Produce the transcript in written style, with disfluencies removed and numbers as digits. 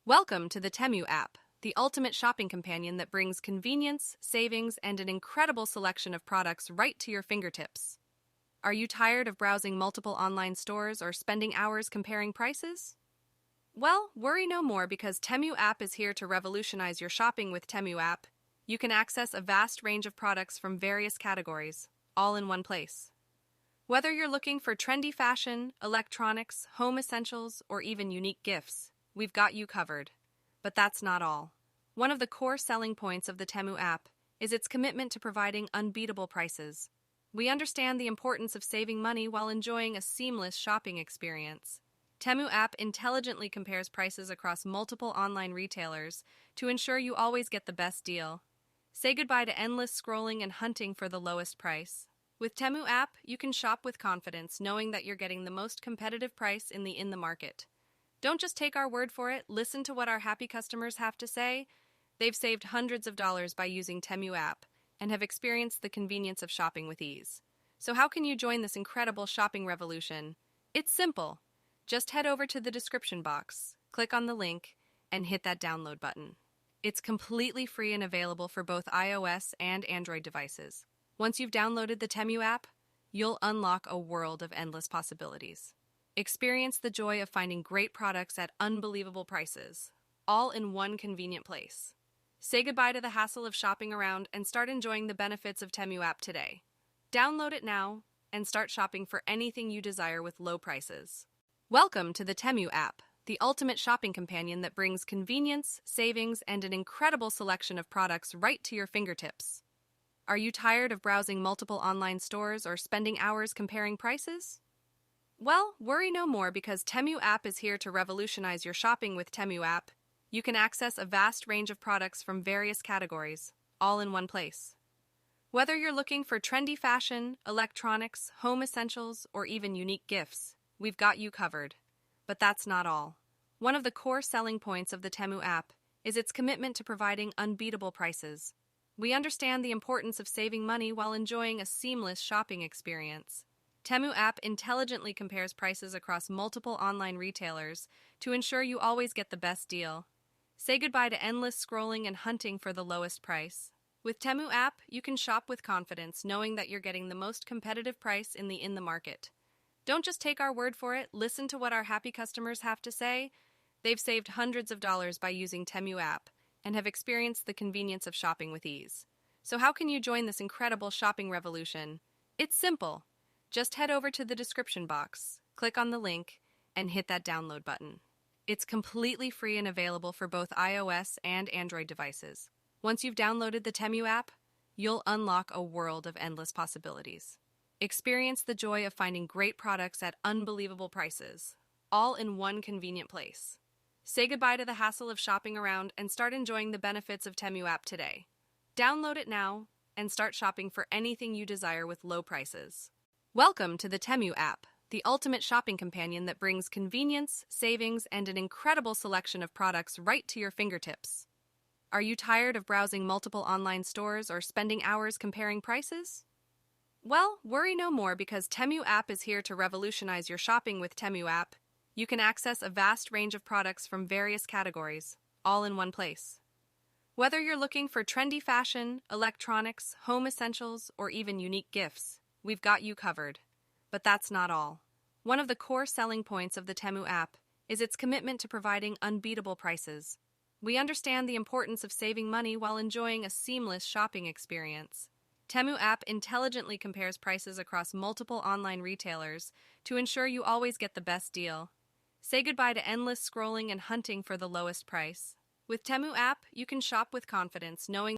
Welcome to the Temu app, the ultimate shopping companion that brings convenience, savings, and an incredible selection of products right to your fingertips. Are you tired of browsing multiple online stores or spending hours comparing prices? Well, worry no more because Temu app is here to revolutionize your shopping. With Temu app, you can access a vast range of products from various categories, all in one place. Whether you're looking for trendy fashion, electronics, home essentials, or even unique gifts, we've got you covered. But that's not all. One of the core selling points of the Temu app is its commitment to providing unbeatable prices. We understand the importance of saving money while enjoying a seamless shopping experience. Temu app intelligently compares prices across multiple online retailers to ensure you always get the best deal. Say goodbye to endless scrolling and hunting for the lowest price. With Temu app, you can shop with confidence knowing that you're getting the most competitive price in the market. Don't just take our word for it, listen to what our happy customers have to say. They've saved hundreds of dollars by using Temu app and have experienced the convenience of shopping with ease. So how can you join this incredible shopping revolution? It's simple. Just head over to the description box, click on the link, and hit that download button. It's completely free and available for both iOS and Android devices. Once you've downloaded the Temu app, you'll unlock a world of endless possibilities. Experience the joy of finding great products at unbelievable prices, all in one convenient place. Say goodbye to the hassle of shopping around and start enjoying the benefits of Temu app today. Download it now and start shopping for anything you desire with low prices. Welcome to the Temu app, the ultimate shopping companion that brings convenience, savings, and an incredible selection of products right to your fingertips. Are you tired of browsing multiple online stores or spending hours comparing prices? Well, worry no more because Temu app is here to revolutionize your shopping. With Temu app, you can access a vast range of products from various categories, all in one place. Whether you're looking for trendy fashion, electronics, home essentials, or even unique gifts, we've got you covered. But that's not all. One of the core selling points of the Temu app is its commitment to providing unbeatable prices. We understand the importance of saving money while enjoying a seamless shopping experience. Temu app intelligently compares prices across multiple online retailers to ensure you always get the best deal. Say goodbye to endless scrolling and hunting for the lowest price. With Temu app, you can shop with confidence knowing that you're getting the most competitive price in the market. Don't just take our word for it, listen to what our happy customers have to say. They've saved hundreds of dollars by using Temu app and have experienced the convenience of shopping with ease. So how can you join this incredible shopping revolution? It's simple. Just head over to the description box, click on the link, and hit that download button. It's completely free and available for both iOS and Android devices. Once you've downloaded the Temu app, you'll unlock a world of endless possibilities. Experience the joy of finding great products at unbelievable prices, all in one convenient place. Say goodbye to the hassle of shopping around and start enjoying the benefits of Temu app today. Download it now and start shopping for anything you desire with low prices. Welcome to the Temu app, the ultimate shopping companion that brings convenience, savings, and an incredible selection of products right to your fingertips. Are you tired of browsing multiple online stores or spending hours comparing prices? Well, worry no more because Temu app is here to revolutionize your shopping. With Temu app, you can access a vast range of products from various categories, all in one place. Whether you're looking for trendy fashion, electronics, home essentials, or even unique gifts, we've got you covered. But that's not all. One of the core selling points of the Temu app is its commitment to providing unbeatable prices. We understand the importance of saving money while enjoying a seamless shopping experience. Temu app intelligently compares prices across multiple online retailers to ensure you always get the best deal. Say goodbye to endless scrolling and hunting for the lowest price. With Temu app, you can shop with confidence knowing